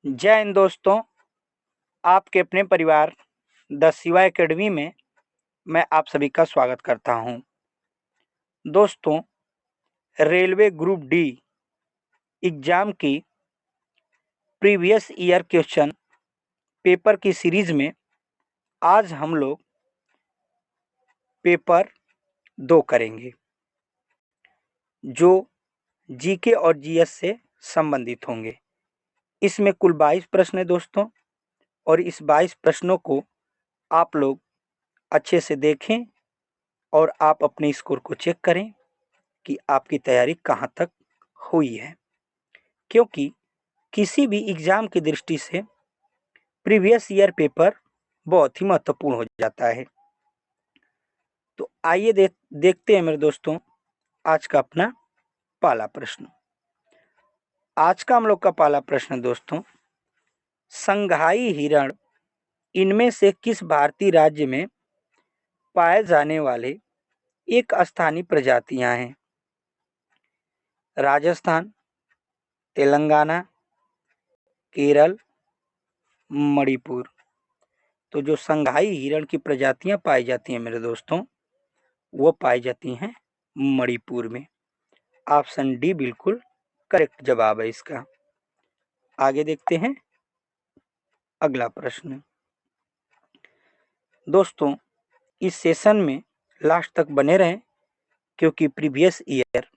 जय हिंद दोस्तों। आपके अपने परिवार द शिवा एकेडमी में मैं आप सभी का स्वागत करता हूं। दोस्तों, रेलवे ग्रुप डी एग्जाम की प्रीवियस ईयर क्वेश्चन पेपर की सीरीज में आज हम लोग पेपर 2 करेंगे, जो जीके और जीएस से संबंधित होंगे। इसमें कुल 22 प्रश्न है दोस्तों, और इस 22 प्रश्नों को आप लोग अच्छे से देखें और आप अपने स्कोर को चेक करें कि आपकी तैयारी कहाँ तक हुई है, क्योंकि किसी भी एग्जाम की दृष्टि से प्रीवियस ईयर पेपर बहुत ही महत्वपूर्ण हो जाता है। तो आइए देखते हैं मेरे दोस्तों आज का अपना पहला प्रश्न। आज का हम लोग का पहला प्रश्न दोस्तों, संघाई हिरण इनमें से किस भारतीय राज्य में पाए जाने वाले एक स्थानीय प्रजातियां हैं? राजस्थान, तेलंगाना, केरल, मणिपुर। तो जो संघाई हिरण की प्रजातियां पाई जाती हैं मेरे दोस्तों, वो पाई जाती हैं मणिपुर में। ऑप्शन डी बिल्कुल करेक्ट जवाब है इसका। आगे देखते हैं अगला प्रश्न। दोस्तों, इस सेशन में लास्ट तक बने रहें, क्योंकि प्रीवियस ईयर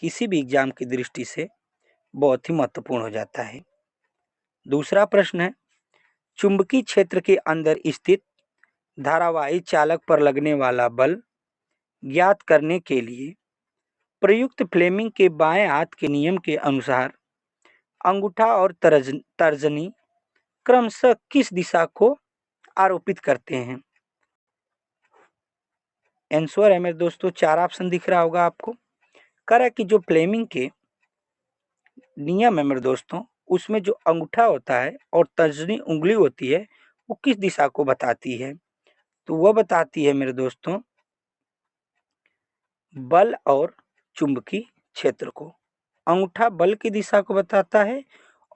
किसी भी एग्जाम की दृष्टि से बहुत ही महत्वपूर्ण हो जाता है। दूसरा प्रश्न है, चुंबकीय क्षेत्र के अंदर स्थित धारावाही चालक पर लगने वाला बल ज्ञात करने के लिए प्रयुक्त फ्लेमिंग के बाएं हाथ के नियम के अनुसार अंगूठा और तर्जनी क्रमशः किस दिशा को आरोपित करते हैं? आंसर है मेरे दोस्तों, 4 ऑप्शन दिख रहा होगा आपको। कह रहा है कि जो फ्लेमिंग के नियम है मेरे दोस्तों, उसमें जो अंगूठा होता है और तर्जनी उंगली होती है, वो किस दिशा को बताती है? तो वह बताती है मेरे दोस्तों बल और चुंबकीय क्षेत्र को। अंगूठा बल की दिशा को बताता है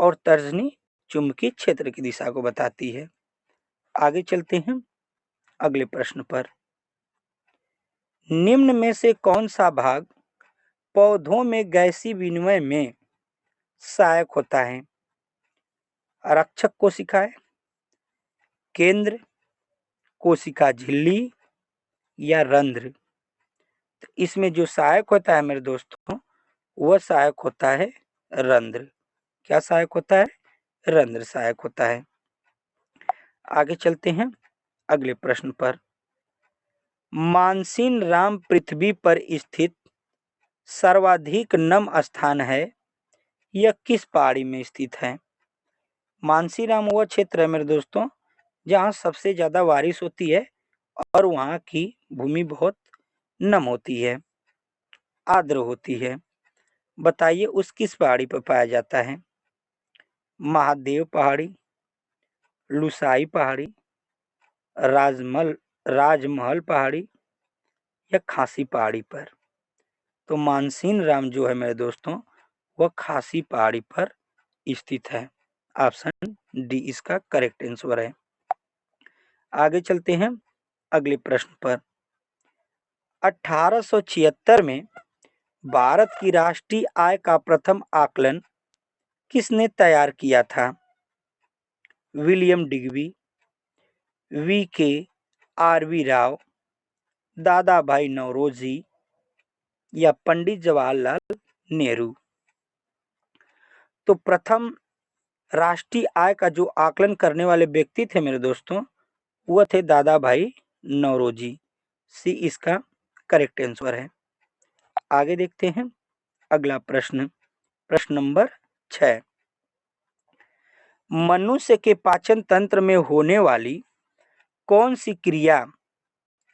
और तर्जनी चुंबकीय क्षेत्र की दिशा को बताती है। आगे चलते हैं अगले प्रश्न पर। निम्न में से कौन सा भाग पौधों में गैसीय विनिमय में सहायक होता है? रक्षक कोशिकाएं, केंद्र, कोशिका झिल्ली या रंध्र? तो इसमें जो सहायक होता है मेरे दोस्तों, वह सहायक होता है रंध्र। क्या सहायक होता है? रंध्र सहायक होता है। आगे चलते हैं अगले प्रश्न पर। मानसीन पृथ्वी पर स्थित सर्वाधिक नम स्थान है, यह किस पहाड़ी में स्थित है? मानसीराम वह क्षेत्र है मेरे दोस्तों जहाँ सबसे ज्यादा बारिश होती है और वहाँ की भूमि बहुत नम होती है, आर्द्र होती है। बताइए उस किस पहाड़ी पर पाया जाता है? महादेव पहाड़ी, लुसाई पहाड़ी, राजमहल पहाड़ी या खासी पहाड़ी पर? तो मानसीन राम जो है मेरे दोस्तों, वह खासी पहाड़ी पर स्थित है। ऑप्शन डी इसका करेक्ट आंसर है। आगे चलते हैं अगले प्रश्न पर। 1876 में भारत की राष्ट्रीय आय का प्रथम आकलन किसने तैयार किया था? William Digby, V R V Rao, Dadabhai Naoroji या पंडित जवाहरलाल नेहरू? तो प्रथम राष्ट्रीय आय का जो आकलन करने वाले व्यक्ति थे मेरे दोस्तों, वह थे दादा भाई नौरोजी। सी इसका करेक्ट आंसर है। आगे देखते हैं अगला प्रश्न, प्रश्न नंबर 6। मनुष्य के पाचन तंत्र में होने वाली कौन सी क्रिया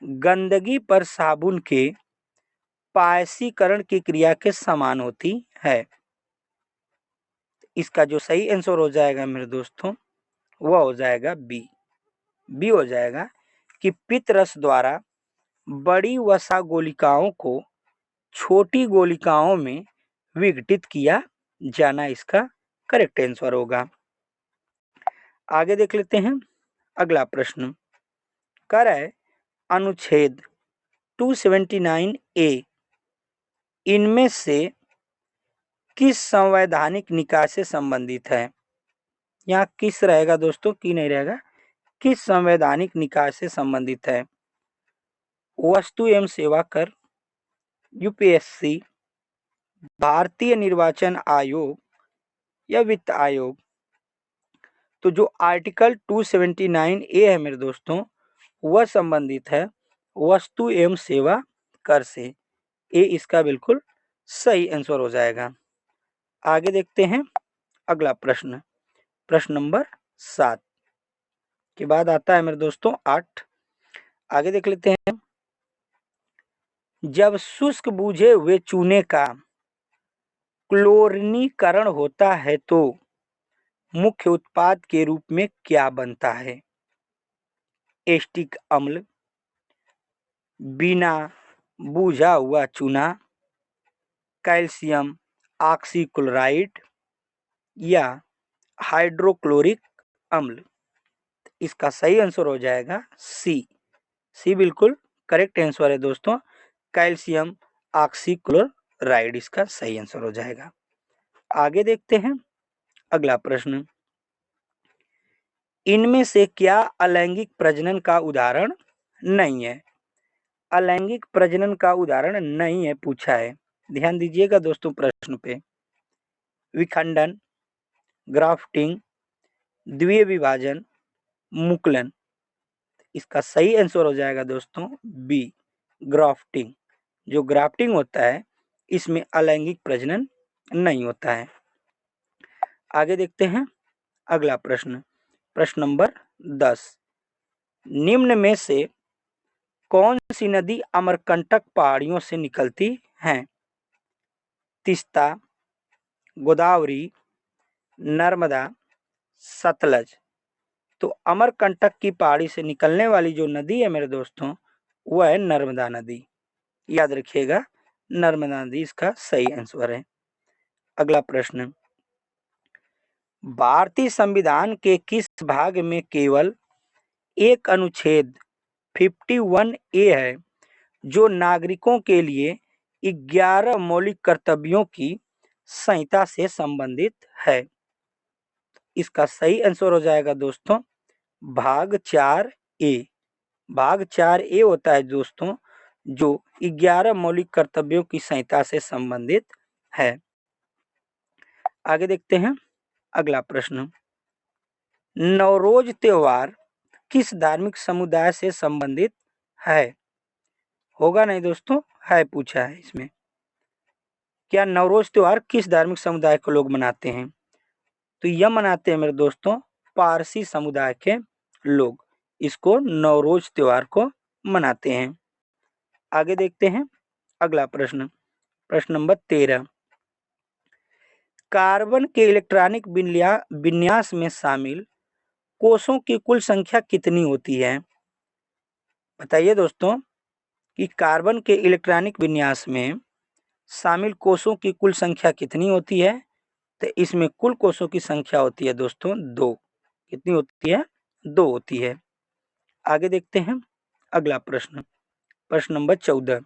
गंदगी पर साबुन के पायसीकरण की क्रिया के समान होती है? इसका जो सही आंसर हो जाएगा मेरे दोस्तों, वह हो जाएगा बी हो जाएगा कि पित्त रस द्वारा बड़ी वसा गोलिकाओं को छोटी गोलिकाओं में विघटित किया जाना इसका करेक्ट आंसर होगा। आगे देख लेते हैं अगला प्रश्न। कह रहा है अनुच्छेद 279A इनमें से किस संवैधानिक निकाय से संबंधित है? यहाँ किस रहेगा दोस्तों, की नहीं रहेगा, किस संवैधानिक निकाय से संबंधित है? वस्तु एवं सेवा कर, यूपीएससी, भारतीय निर्वाचन आयोग या वित्त आयोग? तो जो आर्टिकल 279A है मेरे दोस्तों, वह संबंधित है वस्तु एवं सेवा कर से। ये इसका बिल्कुल सही आंसर हो जाएगा। आगे देखते हैं अगला प्रश्न। प्रश्न नंबर 7 के बाद आता है मेरे दोस्तों 8। आगे देख लेते हैं। जब शुष्क बूझे हुए चूने का क्लोरीनीकरण होता है तो मुख्य उत्पाद के रूप में क्या बनता है? एस्टिक अम्ल, बिना बूझा हुआ चूना, कैल्शियम ऑक्सीक्लोराइड या हाइड्रोक्लोरिक अम्ल? इसका सही आंसर हो जाएगा सी। सी बिल्कुल करेक्ट आंसर है दोस्तों, कैल्शियम ऑक्सीक्लोराइड इसका सही आंसर हो जाएगा। आगे देखते हैं अगला प्रश्न। इनमें से क्या अलैंगिक प्रजनन का उदाहरण नहीं है? अलैंगिक प्रजनन का उदाहरण नहीं है पूछा है, ध्यान दीजिएगा दोस्तों प्रश्न पे। विखंडन, ग्राफ्टिंग, द्वितीय विभाजन, मुकुलन? इसका सही आंसर हो जाएगा दोस्तों बी, ग्राफ्टिंग। जो ग्राफ्टिंग होता है इसमें अलैंगिक प्रजनन नहीं होता है। आगे देखते हैं अगला प्रश्न। प्रश्न नंबर 10। निम्न में से कौन सी नदी अमरकंटक पहाड़ियों से निकलती है? तीस्ता, गोदावरी, नर्मदा, सतलज? तो अमरकंटक की पहाड़ी से निकलने वाली जो नदी है मेरे दोस्तों, वह है नर्मदा नदी। याद रखिएगा, नर्मदा नदी इसका सही आंसर है। अगला प्रश्न। भारतीय संविधान के किस भाग में केवल एक अनुच्छेद 51A है जो नागरिकों के लिए 11 मौलिक कर्तव्यों की संहिता से संबंधित है? इसका सही आंसर हो जाएगा दोस्तों भाग 4A। भाग 4A होता है दोस्तों जो 11 मौलिक कर्तव्यों की संहिता से संबंधित है। आगे देखते हैं अगला प्रश्न। नवरोज त्योहार किस धार्मिक समुदाय से संबंधित है? होगा नहीं दोस्तों, है पूछा है इसमें। क्या नवरोज त्योहार किस धार्मिक समुदाय के लोग मनाते हैं? तो यह मनाते हैं मेरे दोस्तों पारसी समुदाय के लोग इसको नवरोज त्योहार को मनाते हैं। आगे देखते हैं अगला प्रश्न। प्रश्न नंबर 13। कार्बन के इलेक्ट्रॉनिक विन्यास में शामिल कोषों की कुल संख्या कितनी होती है? बताइए दोस्तों कि कार्बन के इलेक्ट्रॉनिक विन्यास में शामिल कोषों की कुल संख्या कितनी होती है? तो इसमें कुल कोषों की संख्या होती है दोस्तों 2। कितनी होती है? 2 होती है। आगे देखते हैं अगला प्रश्न। प्रश्न नंबर 14।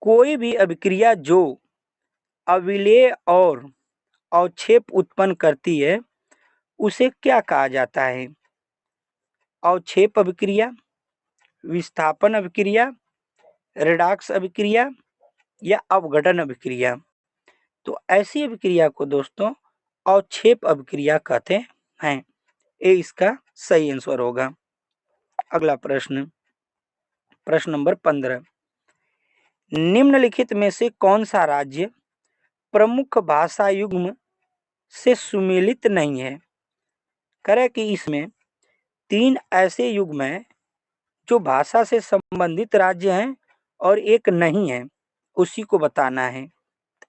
कोई भी अभिक्रिया जो अविलेय और अवक्षेप उत्पन्न करती है उसे क्या कहा जाता है? अवक्षेप अभिक्रिया, विस्थापन अभिक्रिया, रेडॉक्स अभिक्रिया या अपघटन अभिक्रिया? तो ऐसी अभिक्रिया को दोस्तों अवक्षेप अभिक्रिया कहते हैं। ये इसका सही आंसर होगा। अगला प्रश्न। प्रश्न नंबर 15। निम्नलिखित में से कौन सा राज्य प्रमुख भाषा युग्म से सुमेलित नहीं है? करें कि इसमें 3 ऐसे युग्म हैं जो भाषा से संबंधित राज्य हैं और एक नहीं है, उसी को बताना है।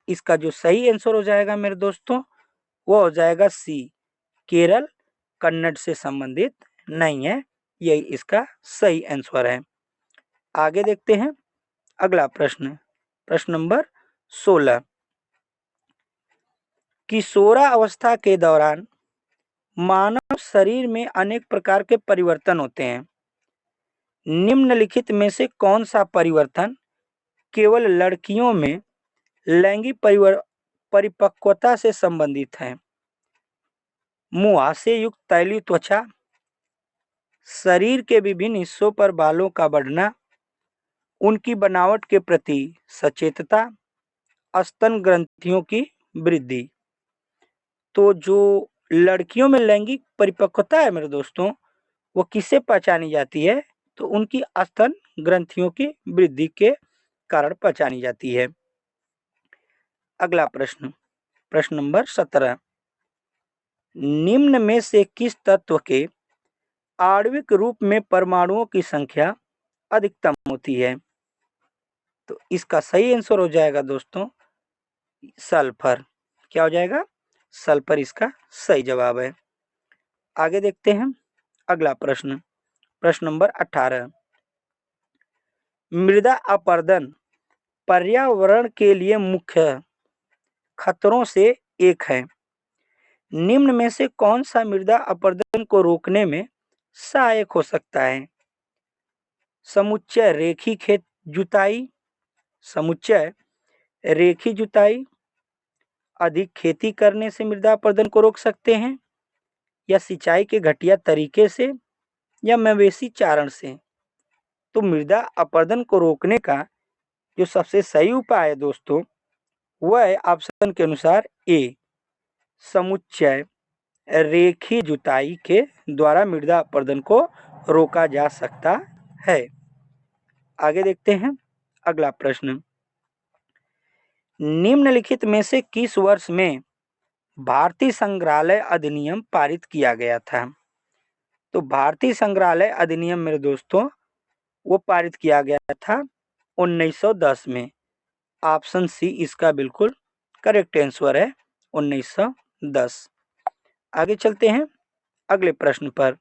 इसका जो सही आंसर हो जाएगा मेरे दोस्तों वो हो जाएगा सी, केरल कन्नड़ से संबंधित नहीं है, यही इसका सही आंसर है। आगे देखते हैं अगला प्रश्न। प्रश्न नंबर 16। किशोरावस्था के दौरान मानव शरीर में अनेक प्रकार के परिवर्तन होते हैं। निम्नलिखित में से कौन सा परिवर्तन केवल लड़कियों में लैंगिक परिपक्वता से संबंधित है? मुहासे युक्त तैलीय त्वचा, शरीर के विभिन्न हिस्सों पर बालों का बढ़ना, उनकी बनावट के प्रति सचेतता, स्तन ग्रंथियों की वृद्धि। तो जो लड़कियों में लैंगिक परिपक्वता है मेरे दोस्तों, वो किससे पहचानी जाती है? तो उनकी स्तन ग्रंथियों की वृद्धि के कारण पहचानी जाती है। अगला प्रश्न, प्रश्न नंबर 17, निम्न में से किस तत्व के आणविक रूप में परमाणुओं की संख्या अधिकतम होती है? तो इसका सही आंसर हो जाएगा दोस्तों सल्फर। क्या हो जाएगा? सल्फर इसका सही जवाब है। आगे देखते हैं अगला प्रश्न, प्रश्न नंबर 18, मृदा अपरदन पर्यावरण के लिए मुख्य खतरों से एक है। निम्न में से कौन सा मृदा अपरदन को रोकने में सहायक हो सकता है? समुच्चय रेखी खेत जुताई, समुच्चय रेखी जुताई, अधिक खेती करने से मृदा अपरदन को रोक सकते हैं, या सिंचाई के घटिया तरीके से, या मवेशी चारण से। तो मृदा अपरदन को रोकने का जो सबसे सही उपाय है दोस्तों, वह है ऑप्शन के अनुसार ए, समुच्चय रेखी जुताई के द्वारा मृदा अपरदन को रोका जा सकता है। आगे देखते हैं अगला प्रश्न, निम्नलिखित में से किस वर्ष में भारतीय संग्रहालय अधिनियम पारित किया गया था? तो भारतीय संग्रहालय अधिनियम मेरे दोस्तों वो पारित किया गया था 1910 में। ऑप्शन सी इसका बिल्कुल करेक्ट आंसर है, 1910। आगे चलते हैं अगले प्रश्न पर,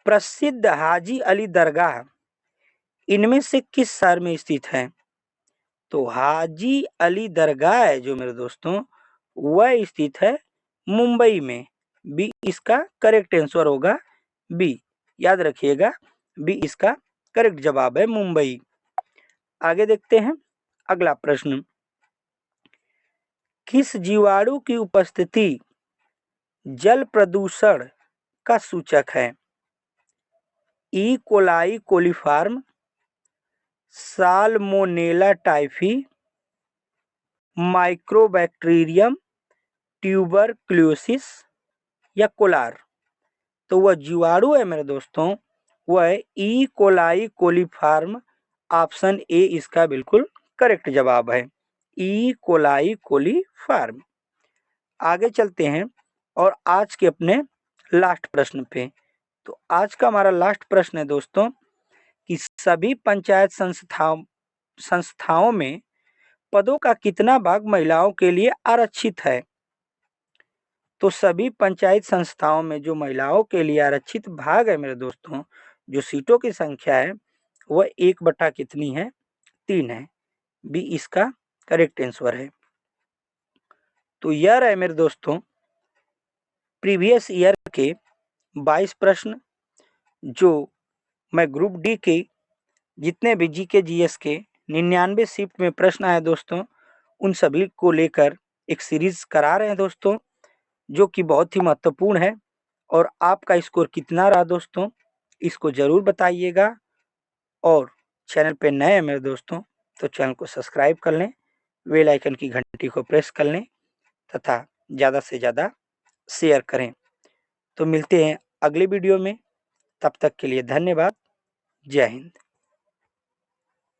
प्रसिद्ध हाजी अली दरगाह इनमें से किस शहर में स्थित है? तो हाजी अली दरगाह है जो मेरे दोस्तों वह स्थित है मुंबई में। बी इसका करेक्ट आंसर होगा, बी याद रखिएगा, बी इसका करेक्ट जवाब है, मुंबई। आगे देखते हैं अगला प्रश्न, किस जीवाणु की उपस्थिति जल प्रदूषण का सूचक है? E coli coliform, Salmonella typhi, Mycobacterium tuberculosis, या कोलार। तो वह जीवाणु है मेरे दोस्तों, वह है E coli coliform. Option A इसका बिल्कुल करेक्ट जवाब है, ई कोलाई कोलीफार्म। आगे चलते हैं और आज के अपने लास्ट प्रश्न पे। तो आज का हमारा लास्ट प्रश्न है दोस्तों कि सभी पंचायत संस्थाओं में पदों का कितना भाग महिलाओं के लिए आरक्षित है? तो सभी पंचायत संस्थाओं में जो महिलाओं के लिए आरक्षित भाग है मेरे दोस्तों, जो सीटों की संख्या है वह 1/, कितनी है? 3 है। बी इसका करेक्ट आंसर है। तो यह रहे मेरे दोस्तों प्रीवियस ईयर के 22 प्रश्न, जो मैं ग्रुप डी के जितने भी जीके जीएस के 99 शिफ्ट में प्रश्न आए दोस्तों, उन सभी को लेकर एक सीरीज करा रहे हैं दोस्तों, जो कि बहुत ही महत्वपूर्ण है। और आपका स्कोर कितना रहा दोस्तों, इसको ज़रूर बताइएगा। और चैनल पे नए हैं मेरे दोस्तों तो चैनल को सब्सक्राइब कर लें, बेल आइकन की घंटी को प्रेस कर लें तथा ज़्यादा से ज़्यादा शेयर करें। तो मिलते हैं अगले वीडियो में, तब तक के लिए धन्यवाद। जय हिंद।